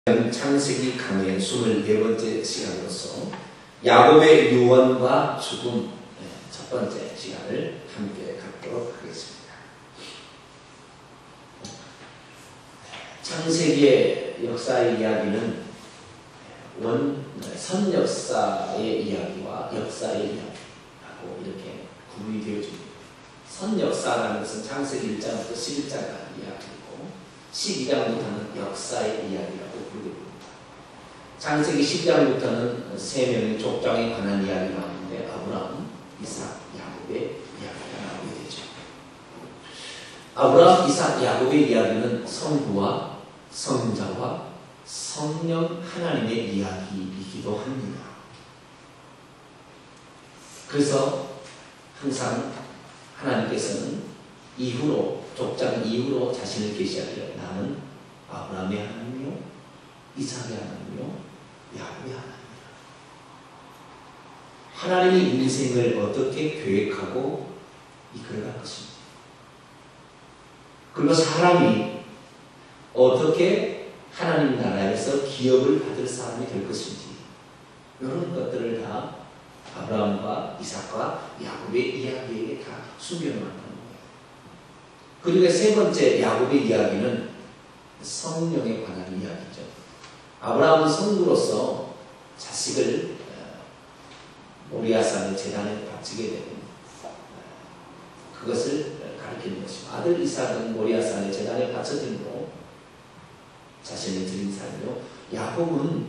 창세기 강의 24번째 시간으로서 야곱의 유언과 죽음 첫 번째 시간을 함께 갖도록 하겠습니다. 창세기의 역사의 이야기는 선 역사의 이야기와 역사의 이야기라고 이렇게 구분이 되어집니다. 선 역사라는 것은 창세기 1장부터 11장까지 이야기고 12장부터는 역사의 이야기라고 부릅니다. 창세기 10장부터는 세 명의 족장에 관한 이야기가 나오는데 아브라함, 이삭, 야곱의 이야기가 나오게 되죠. 아브라함, 이삭, 야곱의 이야기는 성부와 성자와 성령 하나님의 이야기이기도 합니다. 그래서 항상 하나님께서는 족장 이후로 자신을 계시하기를 나는 아브라함의 하나님이요 이삭의 하나님이요 야곱의 하나님이라. 하나님이 인생을 어떻게 계획하고 이끌어갈 것인지, 그리고 사람이 어떻게 하나님 나라에서 기업을 받을 사람이 될 것인지, 이런 것들을 다 아브라함과 이삭과 야곱의 이야기에 다 숨겨놓은 거예요. 그리고 세 번째 야곱의 이야기는 성령에 관한 이야기죠. 아브라함은 성부로서 자식을 모리아산의 제단에 바치게 되는 그것을 가리키는 것이고, 아들 이삭은 모리아산의 제단에 바쳐짐으로 자신을 드린 삶이요, 야곱은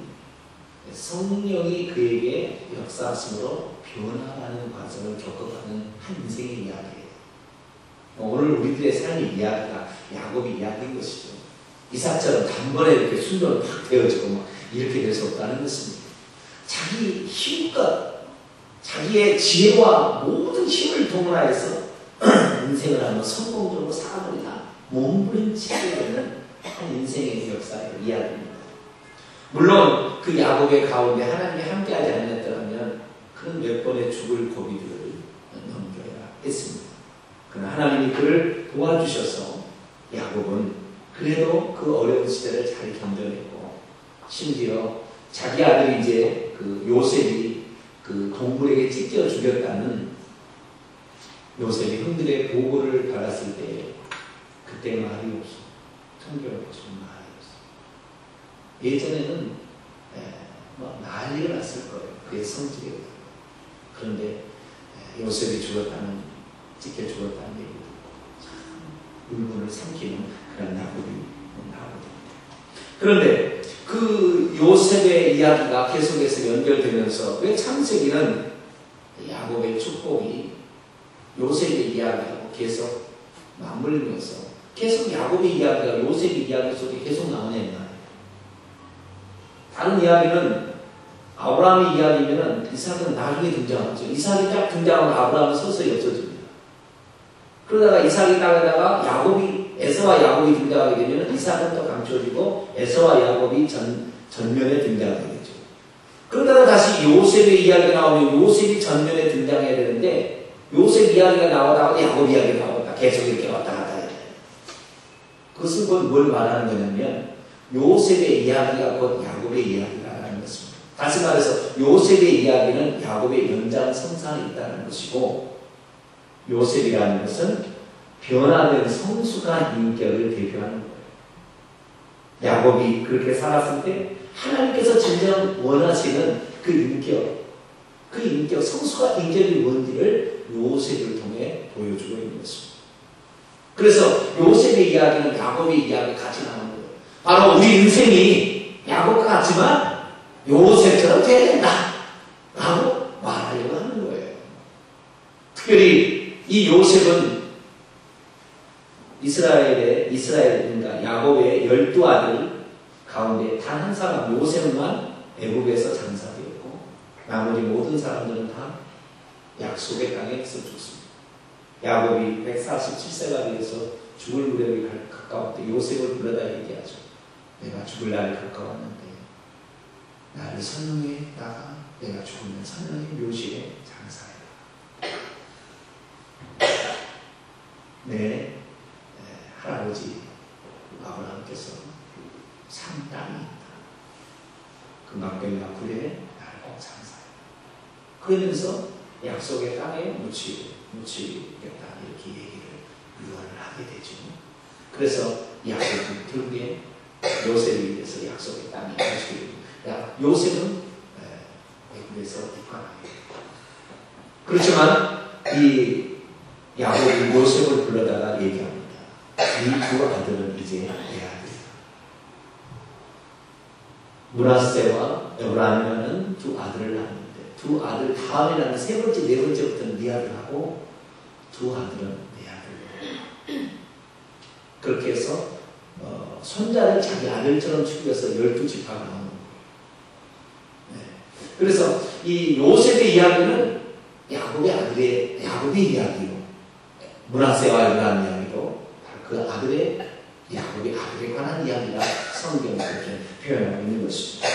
성령이 그에게 역사하심으로 변화하는 과정을 겪어가는 한 인생의 이야기예요. 오늘 우리들의 삶의 이야기가 야곱의 이야기인 것이죠. 이삭처럼 단번에 이렇게 순종을 확 되어지고 막 이렇게 될 수 없다는 것입니다. 자기 힘껏 자기의 지혜와 모든 힘을 동원하여서 인생을 한번 성공적으로 살아버리다 몸부림치게 되는 한 인생의 역사의 이야기입니다. 물론 그 야곱의 가운데 하나님이 함께하지 않았더라면 그는 몇 번의 죽을 고비들을 넘겨야 했습니다. 그러나 하나님이 그를 도와주셔서 야곱은 그래도 그 어려운 시대를 잘 견뎌냈고, 심지어 자기 아들이 이제 그 요셉이 그 동물에게 찢겨 죽였다는 요셉이 형들의 보고를 받았을 때 그때 말이 없어. 성경을 보시면 말이 없어. 예전에는 뭐 난리가 났을 거예요. 그의 성질에. 그런데 요셉이 찢겨 죽었다는 얘기도 참 울분을 삼키는 그런 야곱이 나오거든요. 그런데 그 요셉의 이야기가 계속해서 연결되면서 왜 창세기는 야곱의 축복이 요셉의 이야기하고 계속 맞물리면서 계속 야곱의 이야기가 요셉의 이야기 속에 계속 나오냐. 다른 이야기는 아브라함의 이야기면은 이삭은 나중에 등장하죠. 이삭이 딱 등장하면 아브라함은 서서히 없어집니다. 그러다가 이삭이 땅에다가 에서와 야곱이 등장하게 되면 이삭은 또 감춰지고 에서와 야곱이 전면에 등장하게 되죠. 그러다가 다시 요셉의 이야기가 나오면 요셉이 전면에 등장해야 되는데 요셉 이야기가 나오다가 야곱 이야기가 나오다 계속 이렇게 왔다 갔다 해야 돼요. 그것은 곧 뭘 말하는 거냐면 요셉의 이야기가 곧 야곱의 이야기라는 것입니다. 다시 말해서 요셉의 이야기는 야곱의 연장선상에 있다는 것이고, 요셉이라는 것은 변화된 성숙한 인격을 대표하는 거예요. 야곱이 그렇게 살았을 때 하나님께서 진정 원하시는 그 인격, 성숙한 인격이 뭔지를 요셉을 통해 보여주고 있는 것입니다. 그래서 요셉의 이야기는 야곱의 이야기 같이 나오는 거예요. 바로 우리 인생이 야곱 같지만 요셉처럼 돼야 된다 라고 말하려고 하는 거예요. 특별히 이 요셉은 이스라엘인가 야곱의 12아들 가운데 단 한 사람 요셉만 애굽에서 장사되었고, 나머지 모든 사람들은 다 약속의 땅에서 죽습니다. 야곱이 147세가 되어서 죽을 무렵이 가까울 때 요셉을 불러다 얘기하죠. 내가 죽을 날이 가까웠는데 나를 선릉에다가 내가 죽으면 선릉의 묘실에 장사해라. 내 할아버지 아브라함께서 산 땅이 있다. 그 막걸리와 굴에 나를 꼭 장사해. 그러면서 약속의 땅에 묻히겠다 이렇게 얘기를 유언을 하게 되죠. 그래서 야곱이 결국에 요셉에 의해서 약속의 땅에 묻히게 됩니다. 요셉은 애굽에서 입관하게 됩니다. 그렇지만 이 야곱이 요셉을 불러다가 얘기합니다. 이 두 아들은 이제 내 아들이다. 므낫세와 에브라임이라는 두 아들을 낳았는데 두 아들 다음에 낳는 세 번째, 네 번째부터는 네 아들하고 두 아들은 내 아들. 그렇게 해서 손자를 자기 아들처럼 죽여서 12지파가 나오는 거예요. 네. 그래서 이 요셉의 이야기는 야곱의 이야기요. 므낫세와 에브라임 이야기도 그 아들의 야곱의 아들에 관한 이야기가 성경에 그렇게 표현하고 있는 것입니다.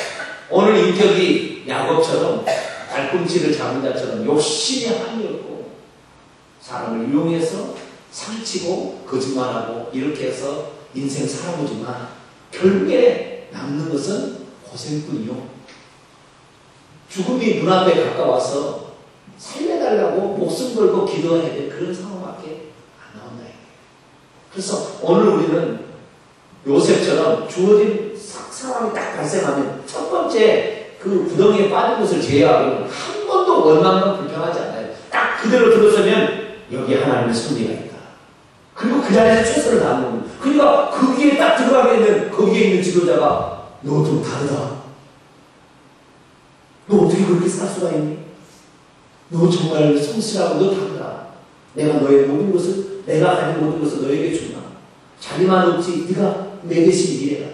오늘 인격이 야곱처럼 발꿈치를 잡은 자처럼 욕심이 한이 없고 사람을 이용해서 상치고 거짓말하고 이렇게 해서 인생 살아보지만 결국에 남는 것은 고생뿐이요. 죽음이 눈앞에 가까워서 살려달라고 목숨 걸고 기도해야 될 그런 상황밖에 안 나온다. 그래서 오늘 우리는 요셉처럼 주어진 상황이 딱 발생하면 첫 번째 그 구덩이에 빠진 것을 제외하고는 한 번도 원망과 불평하지 않아요. 딱 그대로 들어서면 여기 하나님의 섭리가 있다. 그리고 그 자리에서 최선을 다하는 겁니다. 그러니까 거기에 딱 들어가게 되면 거기에 있는 지도자가 너 좀 다르다. 너 어떻게 그렇게 살 수가 있니? 너 정말 성실하고 너 다르다. 내가 너의 모든 것을 내가 가진 모든 것을 너에게 주나. 자기만 없지 네가 내 대신 미래다.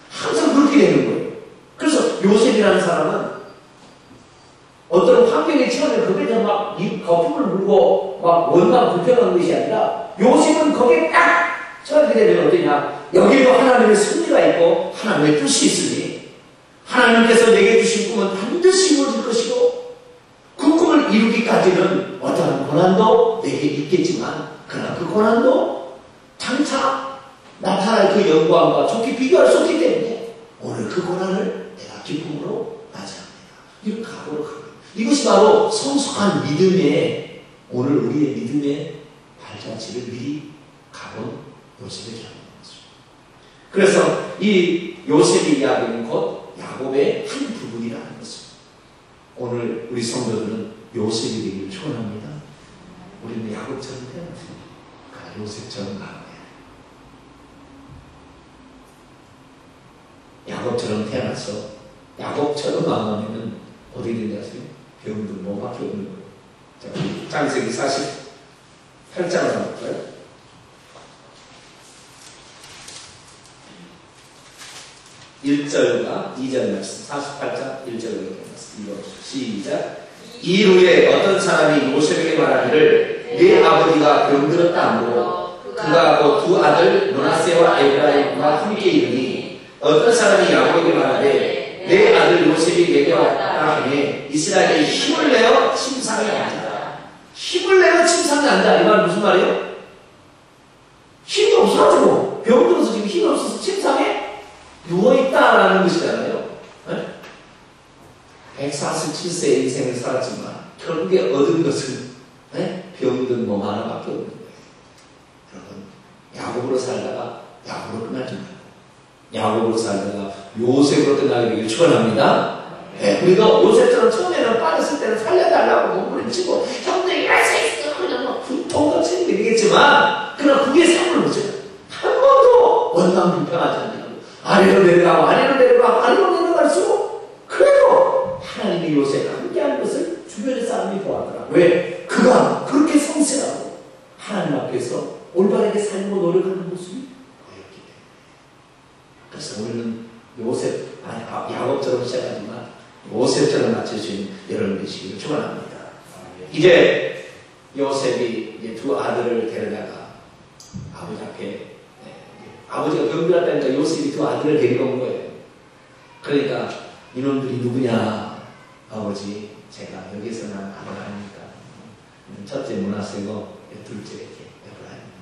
항상 그렇게 되는 거예요. 그래서 요셉이라는 사람은 어떤 환경에 처하면 거기에 막 거품을 물고 막 원망 불평하는 것이 아니라 요셉은 거기에 딱 처하게 되면 어떠냐. 여기도 하나님의 섭리가 있고 하나님의 뜻이 있으니 하나님께서 내게 주신 꿈은 반드시 이루어질 것이고 그 꿈을 이루기까지는 어떠한 고난도 내게 있겠지만 그러나 그 고난도 장차 나타날 그 영광과 좋게 비교할 수 없기 때문에 오늘 그 고난을 내가 기쁨으로 맞이합니다. 이런 각오로 가는 거예요. 이것이 바로 성숙한 믿음의 오늘 우리의 믿음의 발자취를 미리 가본 요셉의 경험인 것입니다. 그래서 이 요셉의 이야기는 곧 야곱의 한 부분이라는 것입니다. 오늘 우리 성도들은 요셉이 되기를 축원합니다. 우리는 야곱처럼 태어났습니다. 요셉처럼 가야 야곱처럼 태어나서 야곱처럼 마음하면 어디 있는지 아세요? 병들 뭐밖에 없는 거예요. 자, 우리 창세기 48장을 한번 볼까요? 1절과 2절 말씀 48장 1절로 읽어주시죠. 시작. 이후에 어떤 사람이 요셉에게 말하기를 내 아버지가 병들었다 하므로 그가 그 두 아들 므낫세와 에브라임과 함께 이르니 어떤 사람이 야곱에게 말하되 내 아들 요셉이 내게 왔다 하니 이스라엘이 힘을 내어 침상에 앉아. 힘을 내어 침상에 앉아. 이 말은 무슨 말이에요? 힘이 없어가지고 병들어서 지금 힘이 없어서 침상에 누워있다라는 것이잖아요. 네? 147세의 인생을 살았지만 결국에 얻은 것은 네? 병든 몸 하나밖에 없는 거예요. 여러분 야곱으로 살다가 야곱으로 끝나지 말고 야곱으로 살다가 요셉으로 끝나게 되길 축원합니다. 네, 우리도 요셉처럼 처음에는 빠졌을 때는 살려달라고 몸부림치고 형들이 야세있어 그냥 막 분통도 치는 게 되겠지만 그러나 그게 삶을 못 쳐요. 한 번도 원망 불평하지 않냐고 아래로 내려갈수록 그래도 하나님이 요셉과 함께하는 것을 주변의 사람이 보았더라. 왜? 그가 그렇게 성실하고 하나님 앞에서 올바르게 살고 노력하는 모습이 보였기 때문에. 그래서 우리는 야곱처럼 시작하지만 요셉처럼 맞춰주신 여러분 되시기를 축원합니다. 이제 요셉이 이제 두 아들을 데려다가 아버지 앞에 아버지가 병들었다니까 요셉이 두 아들을 데리고 온 거예요. 그러니까 이놈들이 누구냐? 아버지 제가 여기서는 아들 아닙니까? 첫째 므낫세고 둘째 에브라임입니다.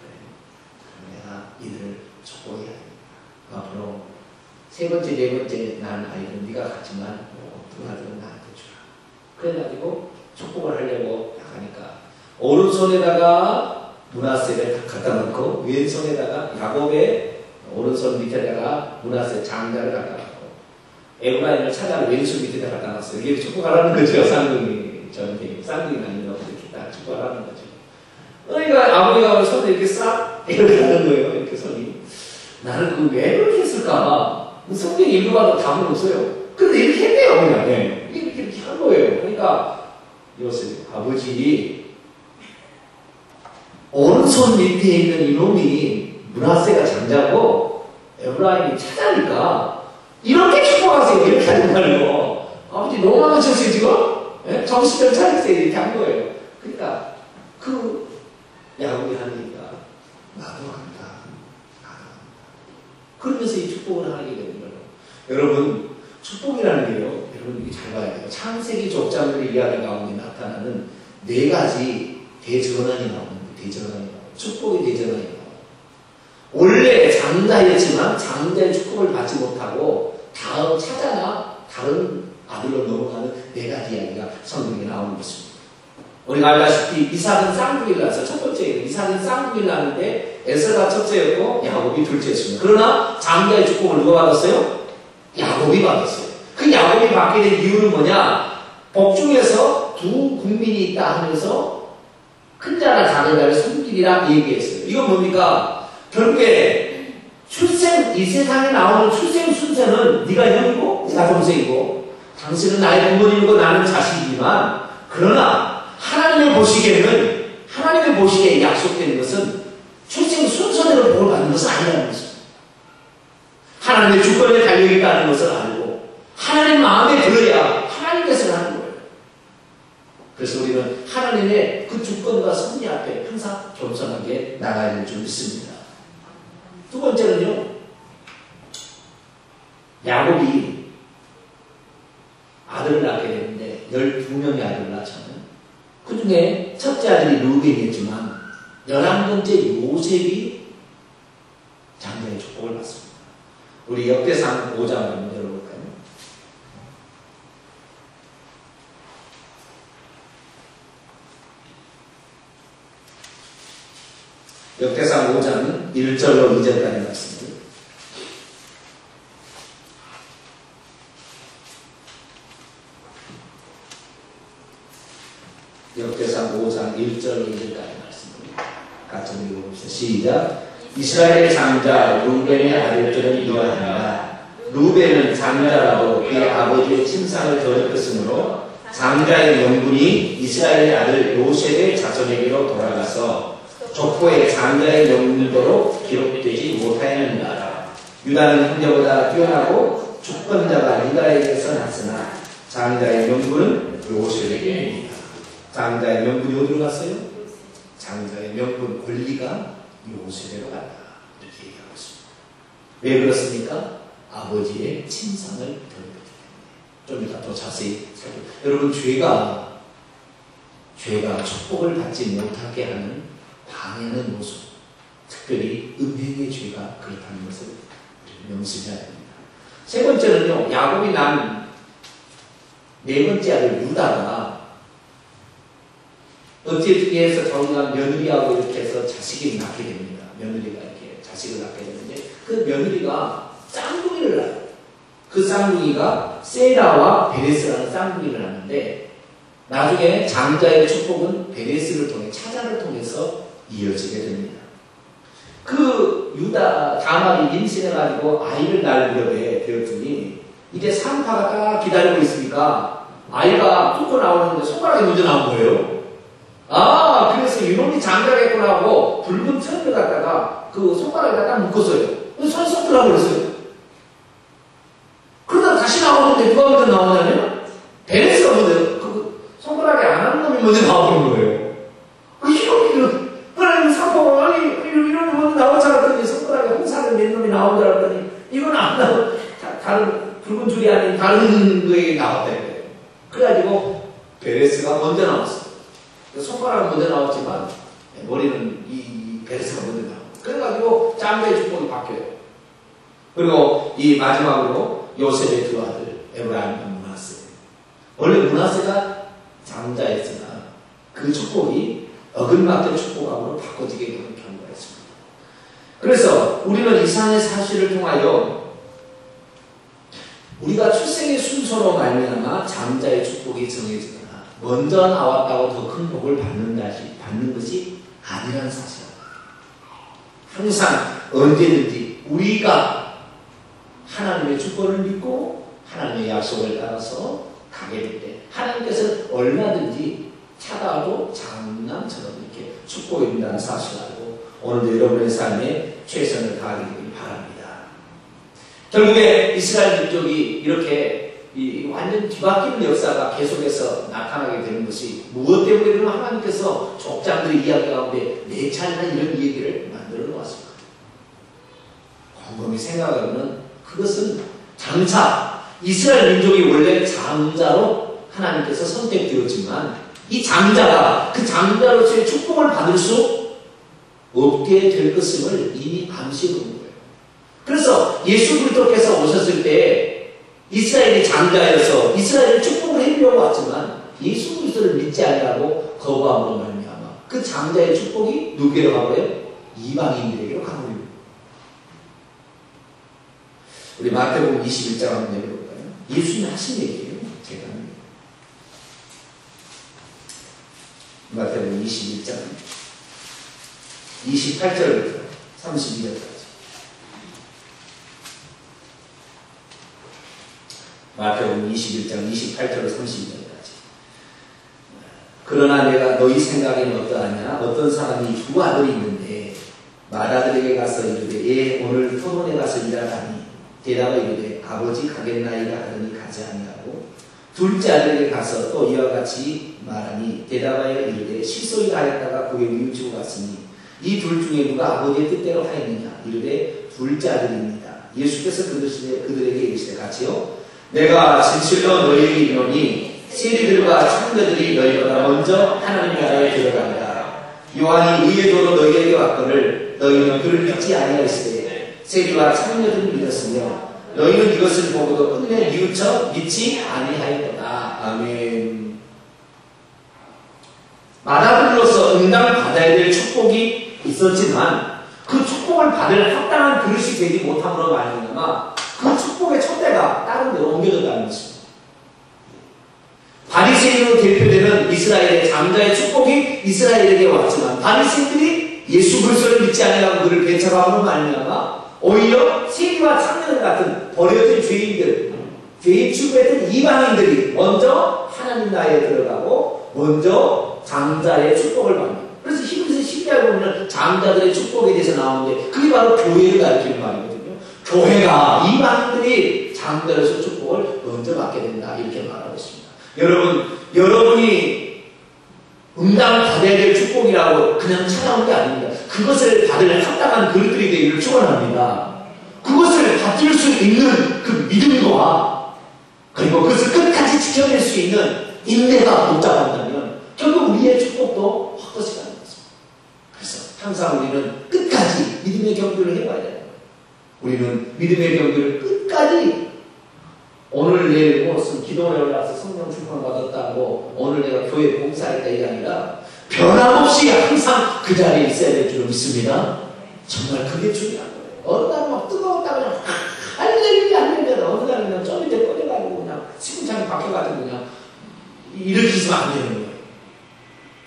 그래. 내가 이들을 축복해야 됩니다. 앞으로 세 번째, 네 번째 낳은 아이들은 네가 갖지만 두 아들은 나한테 주라. 그래가지고 축복을 하려고 하니까 오른손에다가 므낫세를 갖다 놓고 왼손에다가 야곱의 오른손 밑에다가 므낫세 장자를 갖다 놓고 에브라임을 차자를 왼손 밑에다 갖다 놨어요. 이게 축복하라는 거죠. 쌍둥이 저한테 쌍둥이가 아니라고 이렇게 딱 축복하라는 거죠. 그러니까 아버지가 손을 이렇게 싹 이렇게 하는 거예요. 이렇게 손이. 나는 그 왜 그렇게 했을까? 성경 읽어봐도 답은 없어요. 근데 이렇게 했대요, 그냥. 네. 이렇게 한 거예요. 그러니까 요셉 아버지 오른손 밑에 있는 이놈이 므낫세가 장자고 에브라임이 차자니까 이렇게 축복하세요. 이렇게 하는 말이에요. 아버지 너무 망하셨어요 지금? 네? 정신을 차리세요. 이렇게 한 거예요. 그러니까 그 야곱이 하니까 나도 한다. 그러면서 이 축복을 하게 되는 거예요. 여러분 축복이라는 게요. 여러분 이게 잘 봐야 돼요. 창세기 족장들의 이야기 가운데 나타나는 네 가지 대전환이 나오는 대전환이 나와요. 축복의 대전환이 나와요. 원래 장자였지만 장자의 축복을 받지 못하고 다음 차자나 다른 아들로 넘어가는 네 가지 이야기가 성경에 나오는 것입니다. 우리가 알다시피 이삭은 쌍둥이를 낳았어요. 첫 번째예요. 이삭은 쌍둥이를 낳았는데 에서가 첫째였고 야곱이 둘째였습니다. 그러나 장자의 축복을 누가 받았어요? 야곱이 받았어요. 그 야곱이 받게 된 이유는 뭐냐? 복중에서 두 국민이 있다 하면서 큰 자나 작은 자를 섬기리라 얘기했어요. 이건 뭡니까? 결국에 이 세상에 나오는 출생 순서는 네가 형이고 내가 동생이고 당신은 나의 부모님이고 나는 자식이지만 그러나 하나님의 보시기에 약속되는 것은 출생 순서대로 복을 받는 것은 아니라는 것입니다. 하나님의 주권에 달려있다는 것을 알고 하나님 마음에 들어야 하나님께서 하는 거예요. 그래서 우리는 하나님의 그 주권과 섭리 앞에 항상 겸손하게 나가야 될 줄 믿습니다. 두 번째는요, 야곱이 아들을 낳게 되는데 12명의 아들을 낳잖아요. 그 중에 첫째 아들이 루벤이었지만 11번째 요셉이 장자의 축복을 받습니다. 우리 역대상 5장 한번 열어볼까요? 역대상 5장 1절로 2절까지 말씀입니다. 역대상 5장 1절로 2절까지 말씀입니다. 같이 읽어봅시다. 시작. 이스라엘의 장자 루벤의 아들들은 이러하니라. 루벤은 장자라도 그의 아버지의 침상을 더 입었으므로 장자의 명분이 이스라엘의 아들 요셉의 자손에게로 돌아가서 족보의 장자의 명분대로 기록되지 못하였느니라. 유다는 형제보다 뛰어나고 주권자가 유다에게서 났으나 장자의 명분은 요셉에게입니다. 장자의 명분이 어디로 갔어요? 장자의 명분 권리가 요셉에로 간다. 이렇게 얘기하고 있습니다. 왜 그렇습니까? 아버지의 침상을 덜었기 때문에. 좀 이따 더 자세히 살펴보세요. 여러분, 죄가 축복을 받지 못하게 하는 방해하는 모습, 특별히 음행의 죄가 그렇다는 것을 명심해야 됩니다. 세 번째는요, 야곱이 난 네 번째 아들 유다가 어떻게 해서 정말 며느리하고 이렇게 해서 자식이 낳게 됩니다. 며느리가 이렇게 자식을 낳게 되는데 그 며느리가 쌍둥이를 낳아요. 그 쌍둥이가 세라와 베레스라는 쌍둥이를 낳는데 나중에 장자의 축복은 베레스를 통해 차자를 통해서 이어지게 됩니다. 그 유다 다말이 임신해가지고 아이를 낳을 무렵에 되었더니 이제 산파가 딱 기다리고 있으니까 아이가 뚫고 나오는데 손가락이 먼저 나온 거예요. 아, 그래서 이놈이 장자겠구나 하고 붉은 천을 갖다가 그 손가락에다 딱 묶었어요. 손이 쏙 들어버렸어요. 그러다 다시 나오는데 누가 먼저 나오냐면 베레스가 먼저 그 손가락에 안 하는 놈이 먼저 나오는 거예요. 이놈이 산포가 아니 이놈이 먼저 나오자 했더니 손가락에 홍사를 낸 놈이 나온 줄 알았더니 이건 안 나오고 다른 붉은 줄이 아닌 다른 거에 나왔다 이거예요. 그래가지고 베레스가 먼저 나왔어요. 손가락은 먼저 나왔지만 머리는 이 베레스가 먼저 나와요. 그래가지고 장자의 축복이 바뀌어요. 그리고 이 마지막으로 요셉의 두 아들 에브라임과 므낫세. 원래 므낫세가 장자였으나 그 축복이 어긋맞게 축복함으로 바꿔지게 되는 경우가 있습니다. 그래서 우리는 이상의 사실을 통하여 우리가 출생의 순서로 말미암아 장자의 축복이 정해지거나 먼저 나왔다고 더 큰 복을 받는 것이 아니라는 사실입니다. 항상 언제든지 우리가 하나님의 축복을 믿고 하나님의 약속을 따라서 가게 될 때 하나님께서 얼마든지 찾아와도 장남처럼 이렇게 축복해 준다는 사실을 알고 오늘도 여러분의 삶에 최선을 다하게 되길 바랍니다. 결국에 이스라엘 민족이 이렇게 완전 뒤바뀌는 역사가 계속해서 나타나게 되는 것이 무엇 때문에 하나님께서 족장들의 이야기 가운데 4차례나 이런 얘기를 만들어 놓았습니다. 곰곰이 생각하면 그것은 장차 이스라엘 민족이 원래 장자로 하나님께서 선택되었지만 이 장자가 그 장자로서의 축복을 받을 수 없게 될 것임을 이미 암시해 놓은 거예요. 그래서 예수 그리스도께서 오셨을 때 이스라엘이 장자여서 이스라엘을 축복을 해주려고 왔지만 예수 그리스도를 믿지 아니하고 거부함으로 말미암아 그 장자의 축복이 누구에게 가버려요? 이방인들에게로 가버려요. 우리 마태복음 21장 한번 내려볼까요? 예수님이 하신 얘기예요. 제가 하는 얘기. 마태복음 21장 28절부터 32절까지. 마태복음 21장 28절부터 32절까지. 그러나 내가 너희 생각에는 어떠하냐? 어떤 사람이 두 아들이 있는데 맏아들에게 가서 이르되 오늘 토론에 가서 일하라니 대답하여 이르되 아버지 가겠나이다 하더니 가지 아니하고 둘째 아들에게 가서 또 이와 같이 말하니 대답하여 이르되 실소이 하였다가 그에 뉘우치고 갔으니 이 둘 중에 누가 아버지의 뜻대로 하였느냐? 이르되 둘째 아들입니다. 예수께서 그들에게 이르시되 같이요 내가 진실로 너희에게 이르노니 세리들과 창녀들이 너희보다 먼저 하나님 나라에 들어간다. 요한이 의의 도로 너희에게 왔거늘 너희는 그를 믿지 아니하였으되 세리와 창녀들을 믿었으며 너희는 이것을 보고도 끝내 뉘우쳐 믿지 아니하였도다. 아멘. 맏아들로서 응당받아야 될 축복이 있었지만 그 축복을 받을 합당한 그릇이 되지 못함으로 말미암아 그 축복의 촛대가 다른 데로 옮겨졌다는 것입니다. 바리새인으로 대표되는 이스라엘의 장자의 축복이 이스라엘에게 왔지만 바리새인들이 예수 그리스도를 믿지 아니하고 그를 배척함으로 말미암아 오히려 세리와 창녀들 같은 버려진 죄인들, 죄인 취급했던 이방인들이 먼저 하나님 나라에 들어가고 먼저 장자의 축복을 받는. 그래서 히브리서 12장에 보면 장자들의 축복에 대해서 나오는데 그게 바로 교회를 가리키는 말이거든요. 교회가 이방인들이 장자로서 축복을 먼저 받게 된다 이렇게 말하고 있습니다. 여러분이 응당받아야 될 축복이라고 그냥 찾아온 게 아닙니다. 그것을 받을 합당한 그릇들이 되기를 축원합니다. 그것을 받을 수 있는 그 믿음과 그리고 그것을 끝까지 지켜낼 수 있는 인내가 복잡한다면 결국 우리의 축복도 헛것이 가는 것입니다. 그래서 항상 우리는 끝까지 믿음의 경주를 해봐야 돼요. 우리는 믿음의 경주를 끝까지 오늘 내일 무슨 기도에 올라와서 성령 충만 받았다고 오늘 내가 교회 봉사했다 이게 아니라 변함없이 항상 그 자리에 있어야 될 줄 믿습니다. 정말 그게 중요한 거예요. 어느 날은 막 뜨거웠다 그냥 할렐루야 어느 날은 그냥 저 밑에 꺼져가지고 그냥 시궁창이 바뀌어가지고 그냥 이렇게 있으면 안 되는 거예요.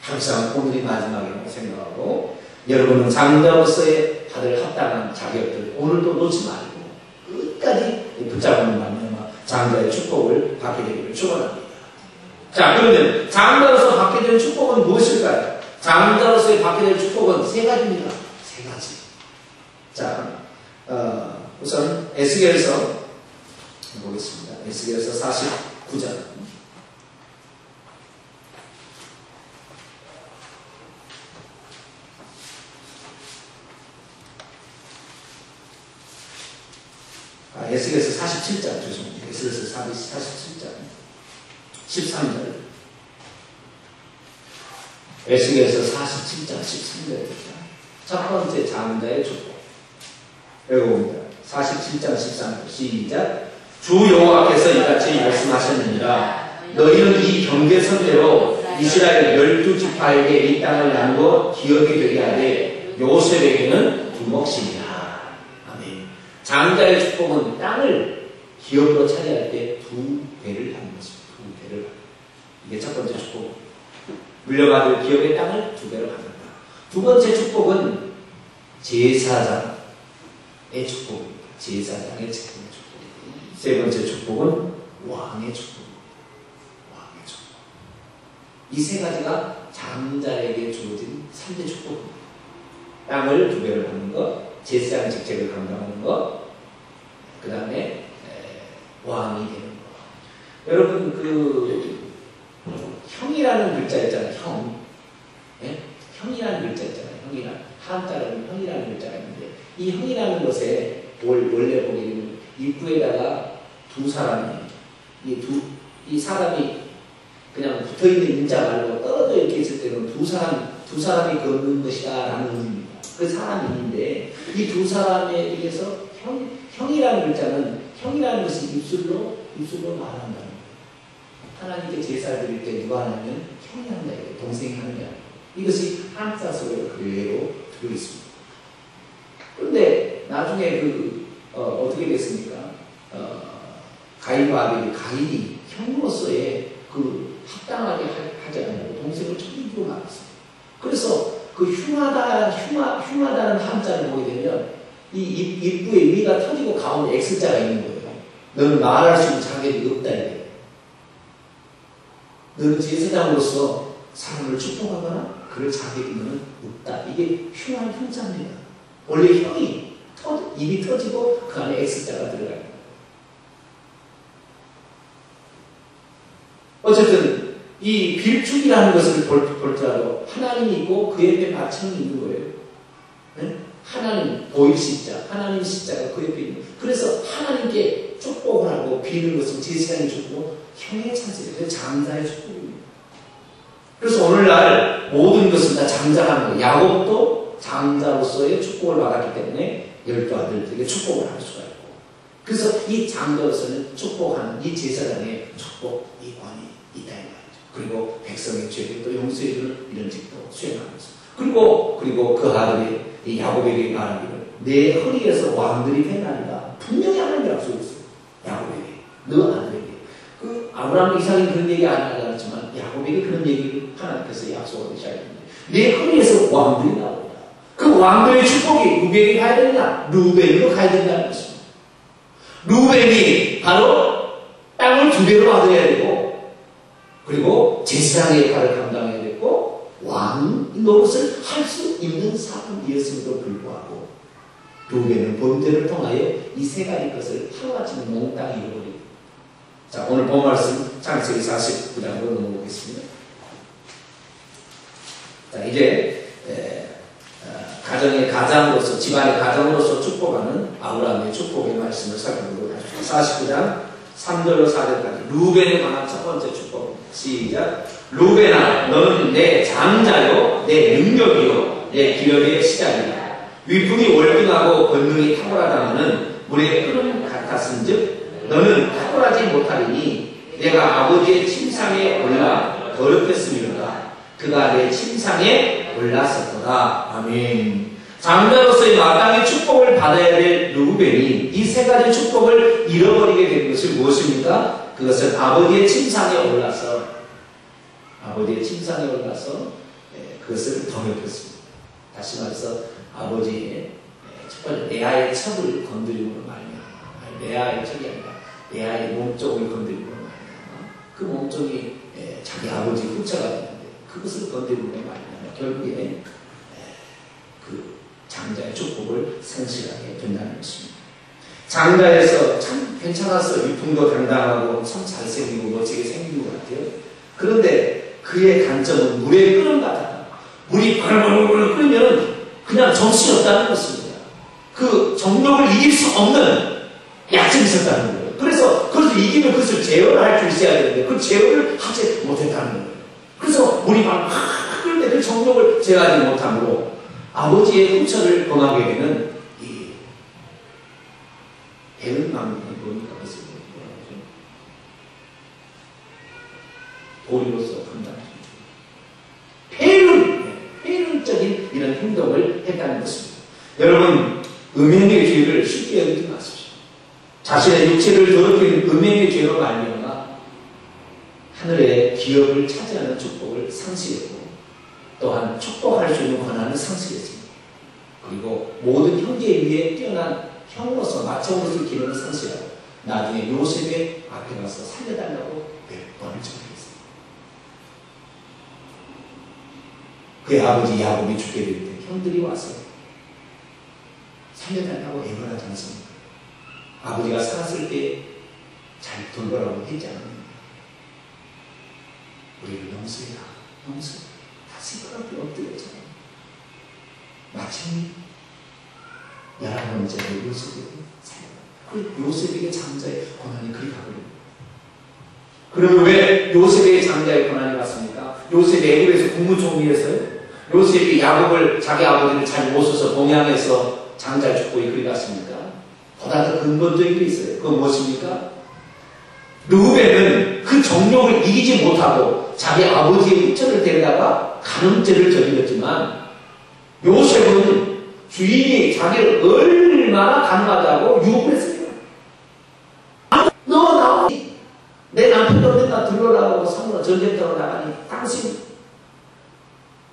항상 오늘이 마지막이라고 생각하고 여러분은 장자로서의 받을 합당한 자격들 오늘도 놓지 말고 끝까지 붙잡는 마음에 장자의 축복을 받게 되기를 축원합니다. 자, 그러면 장자로서 받게 되는 축복은 무엇일까요? 장자로서의 받게 되는 축복은 세 가지입니다. 세 가지. 자, 우선 에스겔서 보겠습니다. 에스겔서 49장. 에스겔서 47장 죄송합니다. 에스겔서 47장 13절 에스겔서 47장 13절입니다. 첫 번째 장자의 축복 읽어봅니다. 47장 13절 시작. 주 여호와께서 이같이 말씀하셨느니라. 너희는 이 경계선대로 이스라엘 12지파에게 이 땅을 나누어 기업이 되게 하되 요셉에게는 두 몫이니라. 아멘. 장자의 축복은 땅을 기업으로 차지할 때 두 배를 받는 것입니다. 두 배를. 이게 첫 번째 축복. 물려받을 기업의 땅을 두 배로 받는다. 두 번째 축복은 제사장의 축복입니다. 제사장의 축복입니다. 세 번째 축복은 왕의 축복입니다. 왕의 축복. 이 세 가지가 장자에게 주어진 3대 축복입니다. 땅을 두 배로 받는 것, 제사장 직책을 감당하는 것, 그 다음에 왕이 되는 것. 여러분 형이라는 글자 있잖아요. 형. 예? 형이라는 글자 있잖아요. 형이라는 한자로는 형이라는 글자가 있는데 이 형이라는 것에 원래 보기에는 입구에다가 두 사람이 이 사람이 그냥 붙어있는 인자 말고 떨어져 이렇게 있을 때는 두 사람이 걷는 것이다 라는 의미입니다. 그 사람이 있는데 이 두 사람에 의해서 형이라는 글자는 형이라는 것이 입술로 말한다는 거예요. 하나님께 제사를 드릴 때 누가 하냐면 형이 한다 이거예요. 동생이 하는 게 아니에요. 이것이 한자 속에 그대로 들어있습니다. 그런데 나중에 어떻게 됐습니까? 가인과 아벨이 가인이 형으로서의 합당하게 하지 않고 동생을 천국으로 말했어요. 그래서 흉하다는 한자를 보게 되면 이 입구에 위가 터지고 가운데 X자가 있는 거예요. 너는 말할 수 있는 자격이 없다 이거예요. 너는 제사장으로서 사람을 축복하거나 그럴 자격이 너는 없다. 이게 흉한 형자입니다. 원래 입이 터지고 그 안에 X자가 들어가요. 어쨌든 이 빌축이라는 것을 볼지라도 하나님이 있고 그 옆에 마청이 있는 거예요. 네? 하나님 보일 십자, 하나님 십자가 그 옆에 있는 거예요. 그래서 하나님께 축복을 하고 비는 것은 제사장의 축복은 형의 차지예요. 장자의 축복입니다. 그래서 오늘날 모든 것은 다 장자라는 거예요. 야곱도 장자로서의 축복을 받았기 때문에 12아들들에게 축복을 할 수가 있고, 그래서 이 장자로서는 축복하는 이 제사장의 축복, 이 권이 있다 이 말이죠. 그리고 백성의 죄를 또 용서해주는 이런 직도 수행하면서, 그리고 그 아들이 이 야곱에게 말하기를 내 허리에서 왕들이 되나니라. 분명히 하나님이 약속했어요. 야곱에게, 너 아들에게. 아브라함, 이삭이 그런 얘기 안 하지만 야곱에게 그런 얘기를 하나님께서 약속하기 시작했는데 내 허리에서 왕들이 나옵니다. 그 왕들의 축복이 누구에게 가야 되느냐? 루벤으로 가야 된다는 것입니다. 루벤이 바로 땅을 두 배로 받아야 되고, 그리고 제사장의 역할을 감당해야 되고, 왕 노릇을 할 수 있는 사람이었음에도 불구하고 루벤은 번제를 통하여 이 세 가지 것을 하루아침에 몽땅 잃어버립니다. 자, 오늘 본 말씀 창세기 49장으로 넘어보겠습니다. 자, 이제 가정의 가장으로서, 집안의 가장으로서 축복하는 아브라함의 축복의 말씀을 살펴보도록 하십시오. 49장 3절로 4절까지 루벤에 관한 첫 번째 축복. 시작. 루벤아, 너는 내 장자요, 내 능력이요, 내 기업의 시작이다. 위풍이 월등하고 권능이 탁월하다는 물의 흐름 같았은즉 너는 탁월하지 못하리니 내가 아버지의 침상에 올라 더럽혔음이로다. 그가 내 침상에 올랐었도다. 아멘. 장자로서의 마땅히 축복을 받아야 될 루벤이 이 세 가지 축복을 잃어버리게 된 것이 무엇입니까? 그것은 아버지의 침상에 올라서 그것을 더럽혔습니다. 다시 말해서 아버지의 첫 번째 레아의 첩을 건드림으로 말미암아, 레아의 첩이 아니라 레아의 몸쪽을 건드림으로 말미암아 그 몸쪽이 자기 아버지 후처가 되는데 그것을 건드림으로 말미암아 결국에 그 장자의 축복을 상실하게 된다는 것입니다. 장자에서 참 괜찮았어. 위풍도 당당하고 참 잘생기고 멋지게 생긴 것 같아요. 그런데 그의 단점은 물의 끓음 같았다. 물이 벌벌벌 끓으면 그냥 정신이 없다는 것입니다. 그 정력을 이길 수 없는 약점이 있었다는 거예요. 그래서 그것을 이기면 그것을 제어를 할 줄 있어야 되는데 그 제어를 하지 못했다는 거예요. 그래서 물이 막 끓을 때 그 정력을 제어하지 못함으로 아버지의 후처를 범하게 되는 이 고리로서 판단합니다. 폐륜적인 이런 행동을 했다는 것입니다. 여러분, 음행의 죄를 쉽게 여기지 마십시오. 자신의 육체를 더럽히는 음행의 죄로 말미암아 하늘의 기업을 차지하는 축복을 상실했고, 또한 축복할 수 있는 권한을 상실했습니다. 그리고 모든 형제 위에 뛰어난 형으로서 마차오로서 기능을 상실하고, 나중에 요셉의 앞에 가서 살려달라고 몇 번을 전했습니다. 그의 아버지 야곱이 죽게 될 때 형들이 와서 살려달라고 애원하지 않습니다. 아버지가 살았을 때 잘 돌보라고 했지 않습니까? 우리를 용서해라, 용서해. 다시 그렇게 엎드렸잖아요. 마침 11번째로 요셉에게 살려달라. 그 요셉에게 장자의 권한이 그리 가버립니다. 그러면 왜 요셉에게 장자의 권한이 갔습니까? 요셉이 애굽에서 국무총리에서요. 요셉이 야곱을, 자기 아버지를 잘 모셔서 동양에서 장자의 축복이 그리 갔습니까? 보다 더 근본적인 게 있어요. 그건 무엇입니까? 르우벤은 그 정욕을 이기지 못하고 자기 아버지의 후처를 데려다가 간음죄를 저질렀지만, 요셉은 주인이 자기를 얼마나 간음하다고 유혹을 했습니까? 너 나와! 내 남편도 맨날 들러라고 상으로 전쟁터로 나가니 당신.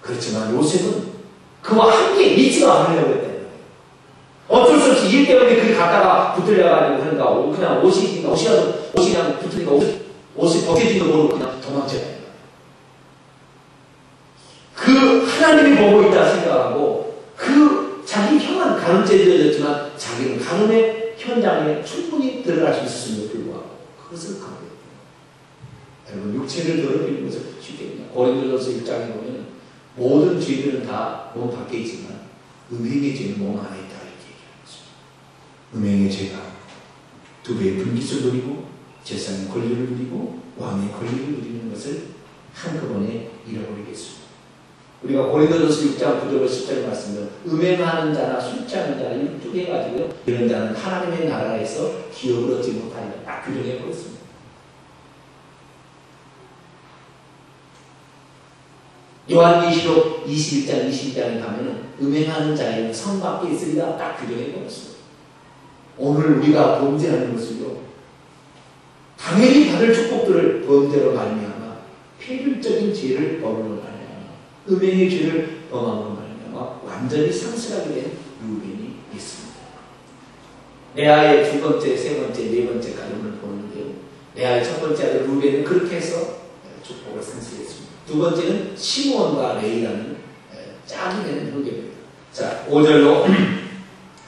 그렇지만 요셉은 그와 함께 믿지도 않으려고 했다. 어쩔 수 없이 일 때문에 그리 갔다가 붙들려가지고 그러니까 그냥 옷이 그냥 붙으니까 옷이 벗겨진도 모르고 그냥 도망쳐야 돼요. 그 하나님이 보고 있다 생각하고, 그 자기 형은 간음죄에 저졌지만 자기는 간음의 현장에 충분히 들어갈 수 있었음에도 불구하고 그것을 강요했다. 여러분, 육체를 더럽히는 것을 쉽게 합니다. 고린도전서 1장에 보면 모든 죄들은 다 몸 밖에 있지만 음행의 죄는 몸 안에 있다, 이렇게 얘기하는 것입니다. 음행의 죄가 두 배의 분깃을 누리고 재산의 권리를 누리고 왕의 권리를 누리는 것을 한꺼번에 잃어버리겠습니다. 우리가 고린도전서 6장 9절 10절 말씀을 음행하는 자나 술 취하는 자나 이렇게 쭉 해가지고요, 이런 자는 하나님의 나라에서 기업을 얻지 못하리라 딱 규정해 버렸습니다. 요한계시록 21장 22장에 가면은 음행하는 자에는 성 밖에 있으리라 딱 규정해 버렸습니다. 오늘 우리가 범죄하는 것을요, 당연히 받을 축복들을 범죄로 말미암아 폐륜적인 죄를 범으로 말미암아 음행의 죄를 범함으로 말미암아 완전히 상실하게 된 르우벤이 있습니다. 레아의 두 번째, 세 번째, 네 번째 가정을 보는데요, 레아의 첫 번째 아들 르우벤은 그렇게 해서 축복을 상실했습니다. 두 번째는 시므온과 레이라는 짝이 되는 형제입니다. 자, 5절로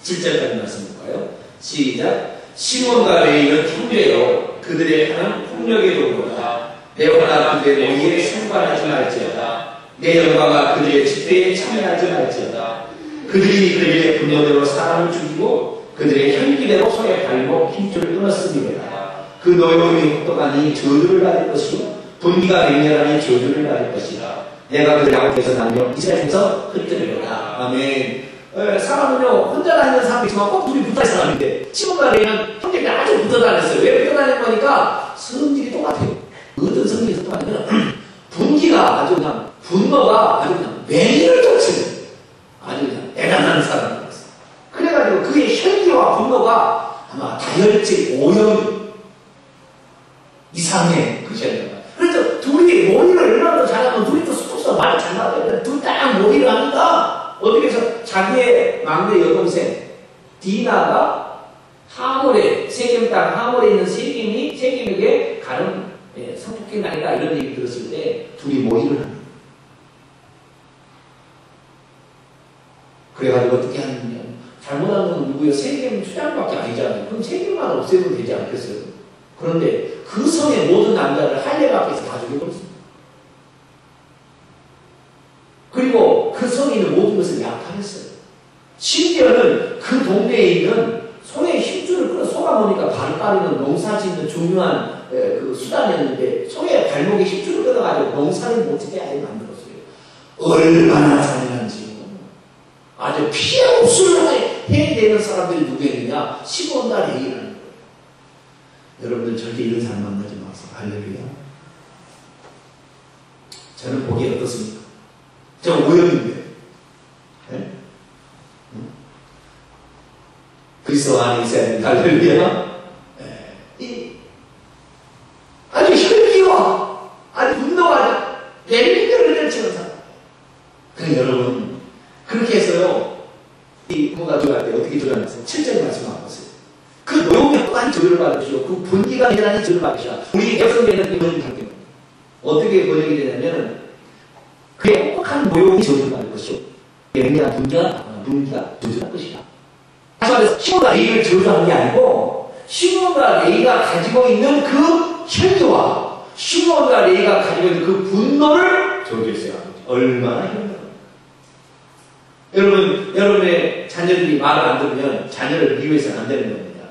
7절까지 말씀 볼까요? 시작. 시몬과 레이는 형제요, 그들의 하는 폭력의 도구다. 내 화나 그들의 모의에 상관하지 말지어다. 내 영광아 그들의 집회에 참여하지 말지어다. 그들이 그들의 분노대로 사람을 죽이고 그들의 혈기대로 손에 발목 힘줄을 끊었으리로다. 그 노여움이 혹독하니 저주를 받을 것이요, 분기가 맹렬하니 저주를 받을 것이다. 내가 그들 양쪽에서 나누며 이스라엘에서 흩뜨리로다. 아멘. 사람은요, 혼자 다니는 사람이 있지만 꼭 둘이 붙어 있는 사람인데, 시몬과 레이는 형제들이 아주 붙어 다녔어요. 왜 붙어 다니는 거니까? 성질이 똑같아요. 어떤 성질이 똑같냐면, 분기가 아주 그냥, 분노가 아주 그냥 매일을 tou치는 아주 그냥 대단한 사람이었어요. 그래가지고 그의 혈기와 분노가 아마 다혈질, 오염 이상의 그것이었나. 그래서 둘이 모의를 얼마나 더 잘하면 둘이 또 속속서 말을 잘 나와요. 둘 다 모의를 하니까 어떻게 해서 자기의 막내 여동생 디나가 하몰에, 세겜 땅 하몰에 있는 세겜에게 가는 성폭행 당했다 이런 얘기 들었을 때 둘이 모의를 합니다. 그래가지고 어떻게 하느냐, 잘못한 건 누구예요? 세겜 수장밖에 아니잖아요. 그럼 세겜만 없애면 되지 않겠어요? 그런데 그 성의 모든 남자를 할례 밖에서 다 죽여버렸습니다. 그리고 그 성에 있는 모든 것을 약탈했어요. 심지어는 그 동네에 있는 소의 힘줄을 끌어 쏘아보니까 발 까리는 농사 짓는 중요한 그 수단이었는데, 소의 발목에 힘줄을 끌어가지고 농사를 못지게 아예 만들었어요. 얼마나 잔인한지. 아주 피해 없을 해야 되는 사람들이 누구였느냐? 시몬과 레이라는 거예요. 여러분들 절대 이런 사람 만나지 마세요. 할렐루야. 저는 보기 어떻습니까? 저 오염인데. 네? 그리스도 안에 있어야 됩니다. 할렐루야. 네. 아주 혈기와 아주 분노가 내리를 치는 사람. 그럼 여러분, 그렇게 해서요, 이 부모가 조절할 때 어떻게 조절하면서 7절에 말씀하고 있어요. 그 노용력 또한 조절을 받으시오. 그 분기가 대단히 조절을 받으시오. 우리 역성되는 이번이 바뀌어요. 어떻게 번역이 되냐면, 그의 행복한 노용이 조절을 받을 것이오. 맹렬한 분기가 조절할 것이다. 다시 말해서, 시몬과 레이를 조절하는 게 아니고, 시몬과 레이가 가지고 있는 그 혈기와 시몬과 레이가 가지고 있는 그 분노를 조절했어요. 얼마나 힘들어요. 여러분의 자녀들이 말을 안 들으면 자녀를 미워해서는 안 되는 겁니다.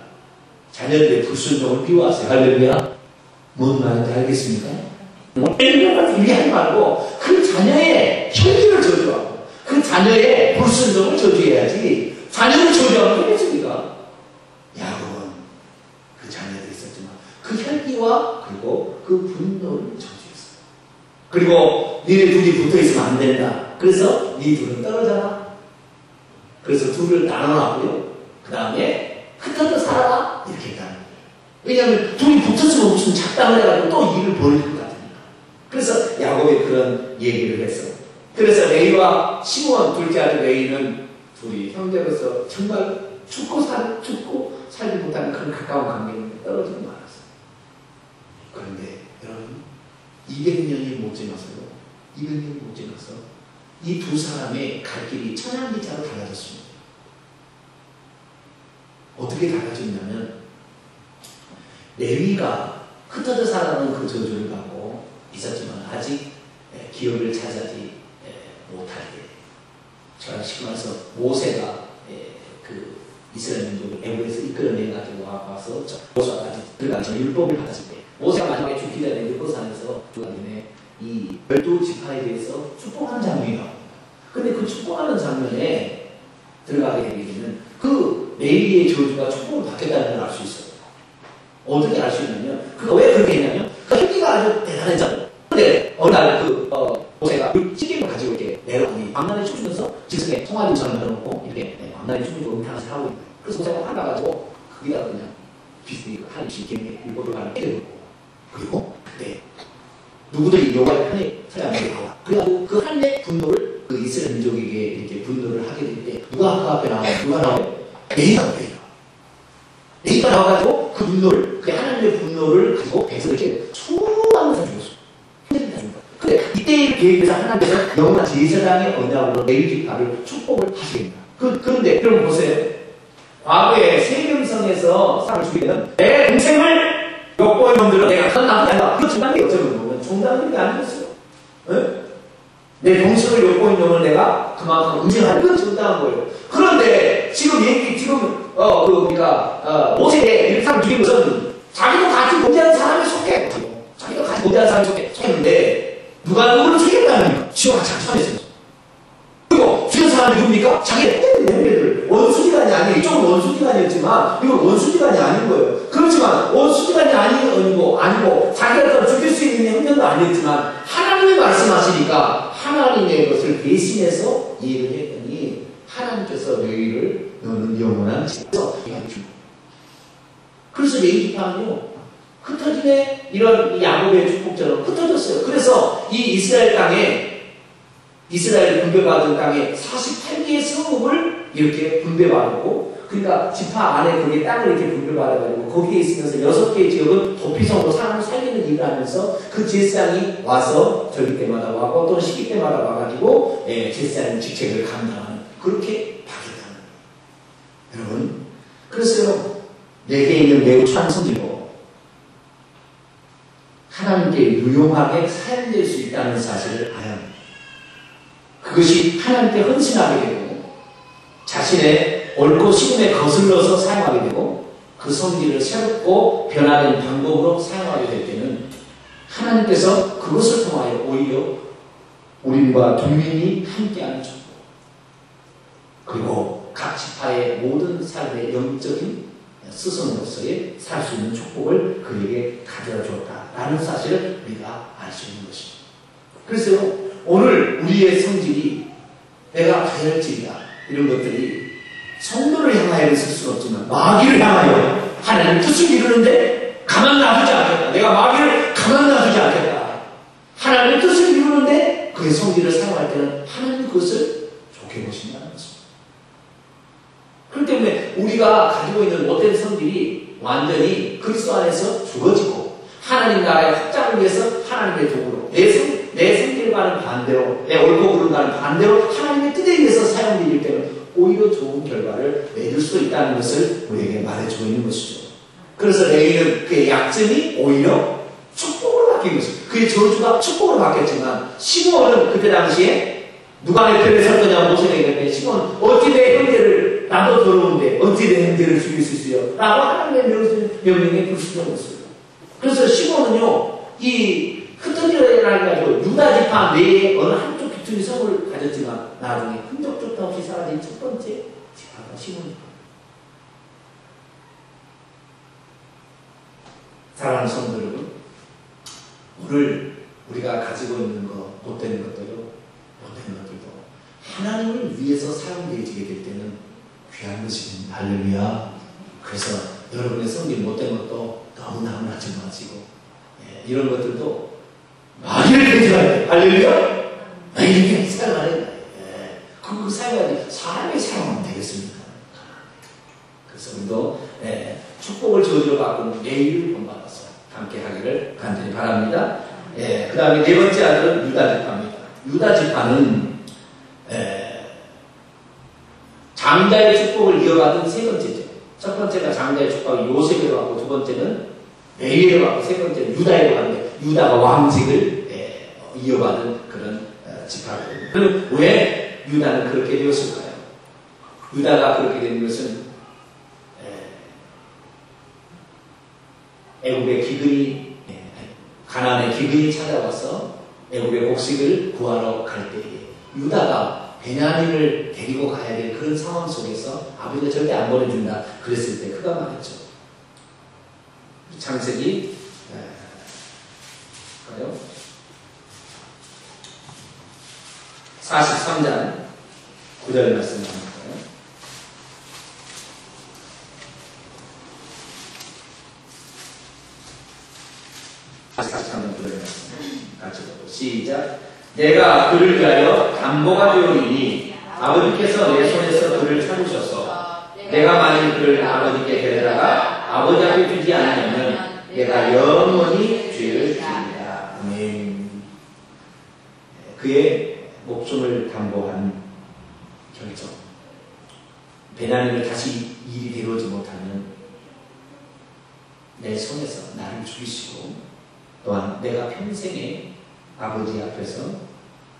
자녀들의 불순종을 미워하세요. 할렐루야. 뭔 말인지 알겠습니까? 미워하지 말고 그 자녀의 혈기를 저주하고 그 자녀의 불순종을 저주해야지. 자녀를 저주하면 되겠습니까? 야곱은 그 자녀들이 있었지만 그 혈기와 그리고 그 분노를 저주했어요. 그리고 니네 둘이 붙어있으면 안 된다. 그래서 니 둘은 떨어져라. 그래서 둘을 나눠놨고요. 그 다음에 흩어져 살아라. 이렇게 했다는 거예요. 왜냐하면 둘이 붙었으면 무슨 작당을 해가지고 또 일을 벌일 것 같으니까. 그래서 야곱이 그런 얘기를 했어요. 그래서 레이와 시몬 둘째 아들 레이는 둘이 형제로서 정말 죽고 살지 못하는 그런 가까운 관계인데 떨어지고 말았어요. 그런데 여러분 200년이 못 지나서요. 200년이 못 지나서 이 두 사람의 갈 길이 천양기차로 달라졌습니다. 어떻게 달라졌냐면 레위가 흩어져 살아가는 그 저주를 받고 있었지만 아직 기업을 차지하지 못할 때 저랑 쉽게 말해서 모세가 그 이스라엘 민족을 애굽에서 이끌어내가지고 와서 모세까지 들어가서 율법을 받았을 때 모세가 마지막에 죽기 전에 율법산에서 죽었는데 이 12지파에 대해서 축복하는 장면이 나옵니다. 근데 그 축복하는 장면에 들어가게 되면 그 레위의 저주가 축복을 받겠다는 걸 알 수 있어요. 어떻게 알 수 있냐면 그가 왜 그렇게 했냐면 그 혈기가 아주 대단했잖아요. 근데 어느 날 모세가 찌개를 가지고 이렇게 내려오니 밤낮에 춤추면서 지승에 송아지처럼 내려놓고 이렇게 밤낮에 춤추고 음탕을 하고 있는 거예요. 그래서 모세가 앉아가지고 거기다가 그냥 비스니 한 입씩 이렇게 율법을 가는 깨려놓고 그리고 그때 누구들이 여호와의 편에 서지 않게 나와. 그래가지고 그 하나님의 분노를 그 이스라엘 민족에게 이렇게 분노를 하게 될 때 누가 그 앞에 나와요? 누가 나와요? 레이가 나와가지고 그 분노를 그 하나님의 분노를 가지고 백성을 이렇게 수하면서 죽였어요. 근데 이때의 계획에서 하나님께서 영원한 제사장의 언약으로 레위 지파를 축복을 하십니다. 그런데 여러분 보세요. 과거에 세겜성에서 사람을 죽이면 내 동생을 욕보의 놈들은 내가 끝나고 아니라 그 중간에 어쩌면 보면 종단들이 게 아니었어요. 네? 내 동생을 욕보인 놈을 내가 그만큼 응징하는 그 정당한 거예요. 그런데 지금 모세의 이렇게 사람 죽인 것은 자기도 같이 범죄하는 사람에 속했거든요. 자기도 같이 범죄하는 사람에 속했는데 누가 누구를 죽였다는 거예요. 지금 같이 처했어요. 그리고 죽인 사람이 누굽니까? 자기의 형제들 원수지간이 아니에요. 이쪽은 원수지간이었지만 이건 원수지간이 아닌 거예요. 그렇지만 원수지간이 아니고 자기가 죽일 수 있는 형편도 아니었지만 하나님이 말씀하시니까 하나님의 것을 대신해서 이해를 했더니 하나님께서 레위를 너는 영원한 지파에서 그래서 레위 지파는요 흩어짐에 이런 야곱의 축복처럼 흩어졌어요. 그래서 이 이스라엘 분배받은 땅에 48개의 성읍을 이렇게 분배받고 그러니까 지파 안에 거기에 땅을 이렇게 분배받아가지고 거기에 있으면서 6개의 지역은 도피성으로 사람을 살리는 일을 하면서 그 제사장이 와서 절기 때마다 와고 또는 시기 때마다 와가지고 제사장 직책을 감당하는 그렇게 바뀌었다는 거예요. 여러분 그래서요 내게 있는 매우 찬성이고 하나님께 유용하게 사용될 수 있다는 사실을 알아야 합니다. 그것이 하나님께 헌신하게 되고 자신의 옳고 시름에 거슬러서 사용하게 되고 그 성질을 새롭고 변화된 방법으로 사용하게 될 때는 하나님께서 그것을 통하여 오히려 우리와 동민이 함께하는 축복 그리고 각 지파의 모든 삶의 영적인 스승으로서의 살 수 있는 축복을 그에게 가져다 주었다라는 사실을 우리가 알 수 있는 것입니다. 그래서 오늘 우리의 성질이 내가 다혈질이다 이런 것들이 성도를 향하여 있을 수는 없지만 마귀를 향하여 하나님 뜻을 이루는데 가만 놔두지 않겠다. 내가 마귀를 가만 놔두지 않겠다. 하나님의 뜻을 이루는데 그의 성질을 사용할 때는 하나님 그것을 좋게 보신다는 것입니다. 그렇기 때문에 우리가 가지고 있는 못된 성질이 완전히 그리스도 안에서 죽어지고 하나님 나라의 확장을 위해서 하나님의 도구로 내 성질과는 반대로 내 옳고 그름과는 반대로 하나님의 뜻에 의해서 사용되기 때문에 오히려 좋은 결과를 맺을 수 있다는 것을 우리에게 말해주고 있는 것이죠. 그래서 레위는 그의 약점이 오히려 축복으로 바뀐 것입니다. 그의 저주가 축복으로 바뀌었지만 시므온은 그때 당시에 누가 내 편에 설 거냐고 모세에게 얘기했는데 시므온 어찌 내 형제를 나도 더러운데 어찌 내 형제를 죽일 수 있어요? 라고 하나님의 명령에 불순종한 것입니다. 그래서 시므온은요 이 흩어지라고 해가지고 유다 지파 내에 어느 한쪽 귀퉁이 성을 가졌지만 나중에 흔적조차 없이 사라진 첫 번째 지파가 시므온입니다. 사랑하는 성도 여러분, 오늘 우리가 가지고 있는 것, 못된 것들도 하나님을 위해서 사용되어지게 될 때는 귀한 것입니다. 할렐루야. 그래서 여러분의 성질 못된 것도 너무나 하지 마시고 이런 것들도 마귀를 대적할 때 할렐루야. 이렇게 사용하는 거예요. 그거 사용하지 사람이 사용하면 되겠습니까? 그래서 우리도 축복을 저주로 바꾸는 예의를 본받아서 함께 하기를 간절히 바랍니다. 그 다음에 네 번째 아들은 유다 지파입니다. 유다 지파는 장자의 축복을 이어받은 세 번째죠. 첫 번째가 장자의 축복을 요셉으로 하고 두 번째는 레위로 하고 세 번째는 유다로 하는데 유다가 왕직을 이어받은 그런 지파거든요. 그럼 왜 유다는 그렇게 되었을까요? 유다가 그렇게 된 것은 애굽의 기근이 가나안의 기근이 찾아와서 애굽의 곡식을 구하러 갈 때에 유다가 베냐민을 데리고 가야 될 그런 상황 속에서 아버지가 절대 안 보내준다 그랬을 때 그가 말했죠. 창세기 43장 9절 말씀입니다. 같이 보고 시작. 내가 그를 위하여 담보가 되오리니 아버지께서 내 손에서 그를 찾으셔서 내가 만일 그를 아버지께 데려다가 아버지 앞에 주지 않으면 내가 영원히 죄를 지으리라. 아멘. 그의 목숨을 담보한 결정. 베냐민을 다시 일이 데려오지 못하면 내 손에서 나를 죽이시고 또한 내가 평생에 아버지 앞에서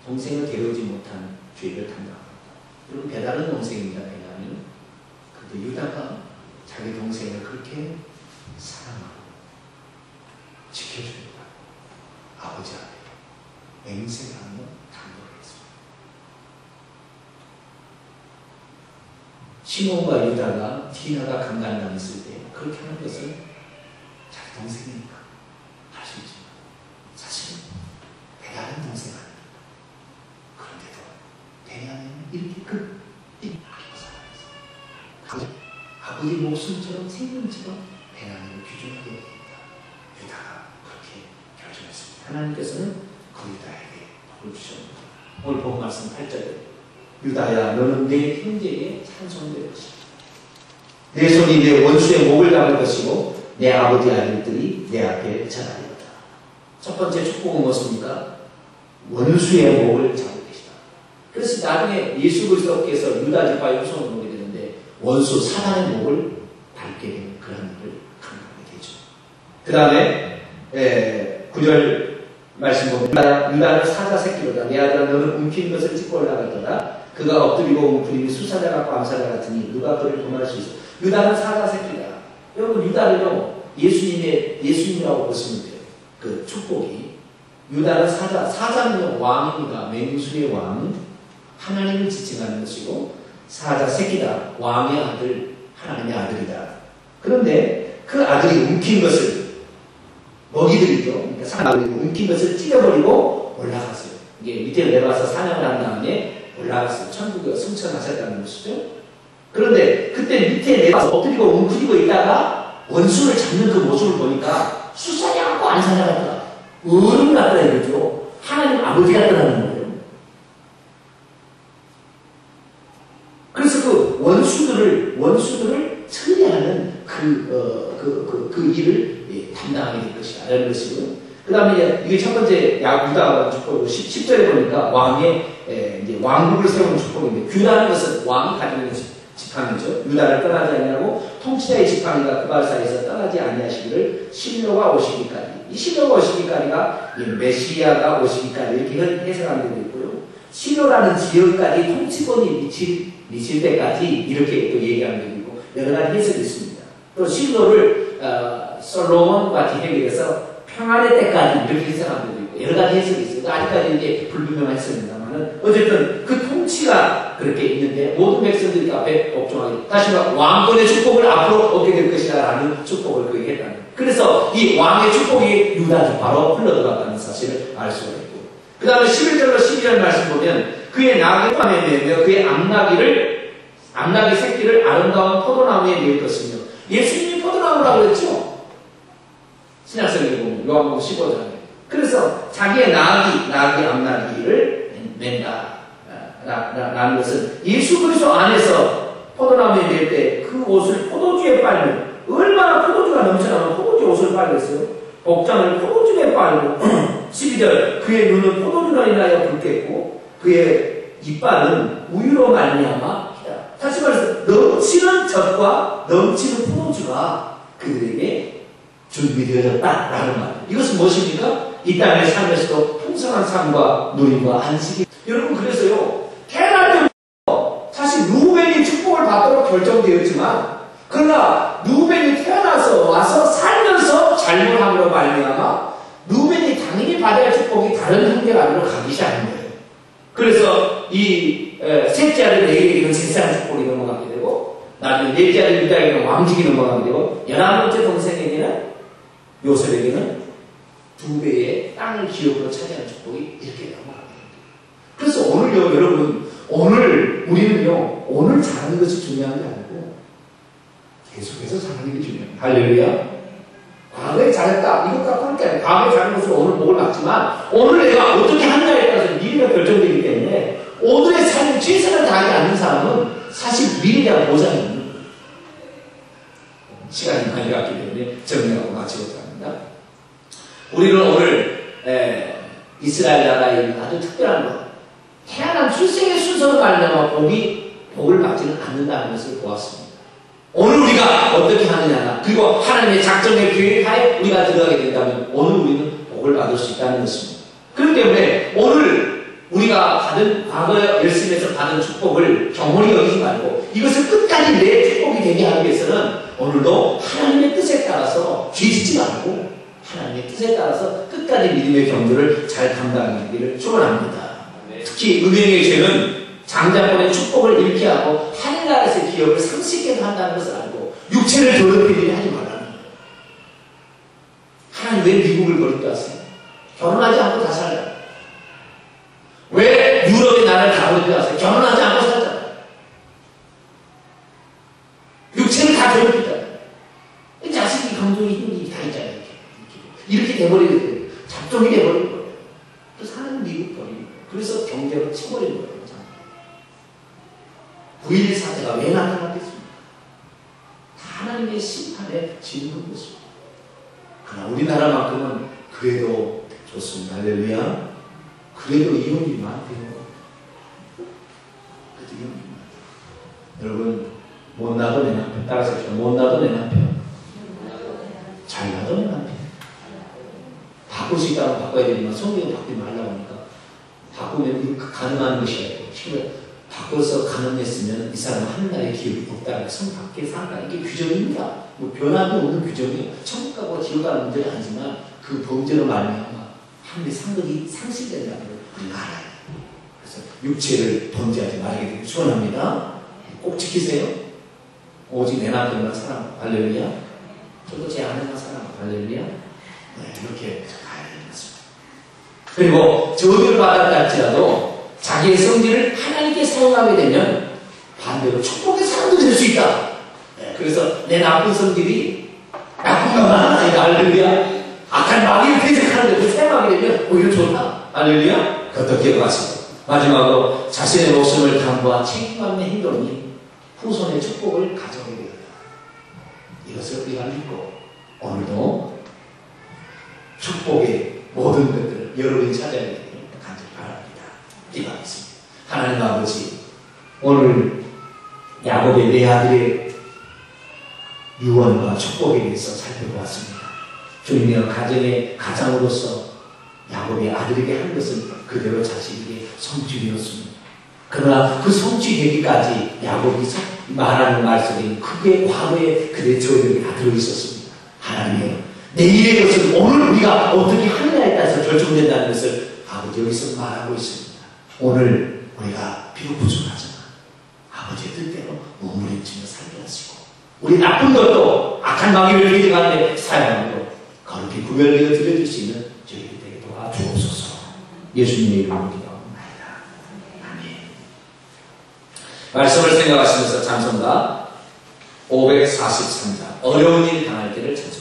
동생을 데려오지 못한 죄를 담당합니다. 여러분 배다른 동생입니다. 베냐민. 그런데 유다가 자기 동생을 그렇게 사랑하고 지켜줍니다. 아버지 앞에 맹세하며 담보를 했습니다. 시몬과 유다가 디나가 강간당했을 때 그렇게 하는 것은 자기 동생이니까 할 수 있지만 사실은 배다른 동생 아닙니다. 그런데도 베냐민은 이렇게 끝이 살아있어요. 아버지 목숨처럼 생명처럼 베냐민을 귀중하게 여깁니다. 유다가 그렇게 결정했습니다. 하나님께서는 그 유다에게 복을 주셨습니다. 오늘 본 말씀 8절에 유다야 너는 내 형제의 찬송될 것이다. 내 손이 내 원수의 목을 잡을 것이고 내 아버지 아들들이 내 앞에 절하리로다. 첫 번째 축복은 무엇입니까? 원수의 목을 잡을 것이다. 그래서 나중에 예수 그리스도께서 유다 지파의 후손을 보게 되는데 원수 사단의 목을 밟게 되는 그런 일을 강조하게 되죠. 그 다음에 9절 말씀 보면 유다는 사자 새끼로다. 내 아들아 너는 움킨 것을 찍고 올라갔더라. 그가 엎드리고 웅크림이 수사자 같고 암사자 같으니 누가 그를 도망할 수 있어. 유다는 사자 새끼다. 여러분 유다는요 예수님이라고 보시면 돼요. 그 축복이 유다는 사자는요 왕입니다. 맹수의 왕, 하나님을 지칭하는 것이고 사자 새끼다. 왕의 아들, 하나님의 아들이다. 그런데 그 아들이 움킨 것을 먹이들이죠. 그러니까 사냥을 움킨 것을 찢어버리고 올라갔어요. 이게 밑에 내려와서 사냥을 한 다음에 올라갔어요. 천국에 승천하셨다는 것이죠. 그런데 그때 밑에 내려와서 엎드리고 웅크리고 있다가 원수를 잡는 그 모습을 보니까 수사냐 같고 안 사냐 같더라. 어른 같더라 이거죠. 하나님 아버지 같더라는 거예요. 그래서 그 원수들을 처리하는 그 일을 담당하게 될 것이다. 라는 것이고요. 그 다음에 이게 첫 번째 유다가 축복이고 10절에 보니까 이제 왕국을 세우는 축복인데, 규라는 것은 왕이 가지고 있는 지팡이죠. 유다를 떠나지 아니하고 통치자의 지팡이가 그발 사이에서 떠나지 아니하시기를 실로가 오시기까지. 이 실로가 오시기까지가 메시아가 오시기까지 이렇게 해석하는 데도 있고요. 실로라는 지역까지 통치권이 미칠 때까지 이렇게 또 얘기하는 데도 있고 여러 가지 해석이 있습니다. 또 실로를 솔로몬과 디베기에서 평안의 때까지 이렇게 해석하는 데도 있고 여러 가지 해석이 있어요. 아직까지 이제 불분명한 해석입니다만은 어쨌든 그 통치가 그렇게 있는데 모든 백성들이 앞에 복종하게 다시 말해 왕권의 축복을 앞으로 얻게 될 것이라는 축복을 그에게 했다는 거예요. 그래서 이 왕의 축복이 유다로 바로 흘러들어갔다는 사실을 알 수가 있고, 그 다음에 11절로 12절 말씀 보면 그의 나귀를 포함에 매며 그의 암나귀 새끼를 아름다운 포도나무에 매일 것이며, 예수님이 포도나무라고 그랬죠. 신약성경에 보면 요한복음 15장에. 그래서 자기의 암나귀를 맨다 라는 것은 예수 그리스도 안에서 포도나무에 낼 때 그 옷을 포도주에 빨면, 얼마나 포도주가 넘쳐나면 포도주 옷을 빨겠어요. 복장을 포도주에 빨고 12절 그의 눈은 포도주로 인하여 붉겠고 그의 이빨은 우유로 말미암아 피다. 다시 말해서 넘치는 젖과 넘치는 포도주가 그들에게 준비되어졌다라는 말. 이것은 무엇입니까? 이 땅의 삶에서도 풍성한 삶과 누림과 안식이. 여러분, 그래서요, 태어날 때부터 사실 루벤이 축복을 받도록 결정되었지만, 그러나 루벤이 태어나서 와서 살면서 잘못함으로 말미암아 루벤이 당연히 받아야 할 축복이 다른 형제가로 가기 시작한 거예요. 그래서 이 셋째 아들 레위에게는 제사장 축복이 넘어가게 되고, 나중에 넷째 아들 유다에게는 왕직이 넘어가게 되고, 11번째 동생에게는 요셉에게는 2배의 땅을 기업으로 차지하는 축복이 이렇게 넘어가게 됩니다. 그래서 오늘요, 여러분, 오늘 우리는요, 오늘 잘하는 것이 중요한 게 아니고 계속해서 잘하는 게 중요해요. 할렐루야. 과거에 잘했다, 이것 갖고 할 게 아니에요. 과거에 잘한 것으로 오늘 복을 받지만 오늘 내가 어떻게 하느냐에 따라서 미래가 결정되기 때문에 오늘의 삶에 최선을 다하지 않는 사람은 사실 미래에 대한 보장이 없는 거예요. 시간이 많이 갔기 때문에 정리하고 마치고자 합니다. 우리는 오늘 이스라엘 나라에 있는 아주 특별한 것, 태어난 출생의 순서로 말미암아 복을 받지는 않는다는 것을 보았습니다. 오늘 우리가 어떻게 하느냐, 그리고 하나님의 작정의 계획하에 우리가 들어가게 된다면 오늘 우리는 복을 받을 수 있다는 것입니다. 그렇기 때문에 오늘 우리가 받은 과거 열심에서 받은 축복을 경홀히 여기지 말고 이것을 끝까지 내 축복이 되게 하기 위해서는 오늘도 하나님의 뜻에 따라서 뒤집지 말고 하나님의 뜻에 따라서 끝까지 믿음의 경주를 잘 감당하기를 축원합니다. 특히 음행의 죄는 장자권의 축복을 잃게 하고 하늘나라에서의 기업을 상실케 한다는 것을 알고 육체를 더럽히는 일을 하지 말라는 거예요. 하나님 왜 미국을 버리게 하세요? 결혼하지 않고 다 살잖아요. 왜 유럽의 나라를 다 버리게 하세요? 결혼하지 않고 살잖아요. 육체를 다 더럽히잖아요. 자식이 감동이 힘이 다 있잖아요. 이렇게 돼버리게 돼요. 잡종이 돼버리는 거예요. 그래서 하나님 미국 버리는 거예요. 그래서 경제로 쳐버리는 거예요. 9.11 사태가 왜 나타났겠습니까? 하나님의 심판에 지는 것입니다. 그러나 우리나라만큼은 그래도 좋습니다. 할렐루야. 그래도 이혼이 많대요. 그래도 이혼이 많대요. 여러분, 못 나도 내 남편. 따라서 못 나도 내 남편. 잘 나도 내 남편. 바꿀 수 있다면 바꿔야 되지만 성경은 바꾸지 말라고 하니까 바꾸면 가능한 것이에요. 바꿔서 가능했으면 이 사람은 하늘나라의 기업이 없다. 성 밖에 산다. 이게 규정입니다. 뭐 변함이 없는 규정이에요. 천국 가고 지옥 가는 문제는 아니지만 그 범죄로 말미암아 하늘의 상급이 상실된다는 걸 우리가 알아요. 그래서 육체를 범죄하지 말게 되길 축원합니다. 꼭 지키세요. 오직 내 남편만 사랑하고 할렐루야. 저도 제 아내만 사랑하고 할렐루야. 이렇게 가야 되는 것입니다. 그리고 저주를 받았다 할지라도 자기의 성질을 하나님께 사용하게 되면 반대로 축복의 사람도 될 수 있다. 그래서 내 나쁜 성질이 나쁜 것만 아니다. 할렐루야. 악한 마귀를 대적하는데 그 사용하게 되면 오히려 좋다. 할렐루야. 그것도 기억하시고 마지막으로 자신의 목숨을 담보한 책임감의 행동이 후손의 축복을 가져오게 되었다. 이것을 우리가 믿고 오늘도 축복의 모든 것들을 여러분이 찾아야 되기를 간절히 바랍니다. 기도하겠습니다. 하나님 아버지, 오늘 야곱의 네 아들의 유언과 축복에 대해서 살펴보았습니다. 주님의 가정의 가장으로서 야곱의 아들에게 한 것은 그대로 자신에게 성취되었습니다. 그러나 그 성취되기까지 야곱이 말하는 말 속에 크게 과거에 그의 저력이 다 들어있었습니다. 하나님이여, 내일의 것은 오늘 우리가 어떻게 하느냐에 따라서 결정된다는 것을 아버지 여기서 말하고 있습니다. 오늘 우리가 비록 부족하지만 아버지의 뜻대로 몸부림치며 살게 하시고 우리 나쁜 것도 악한 마귀를 대적하는데 사용하므로 거룩히 구별되어 드려줄 수 있는 저희들이 되게 도와주옵소서. 예수님의 이름으로 기도합니다. 아멘. 말씀을 생각하시면서 찬송가 543장 어려운 일 당할 때를 찾습니다.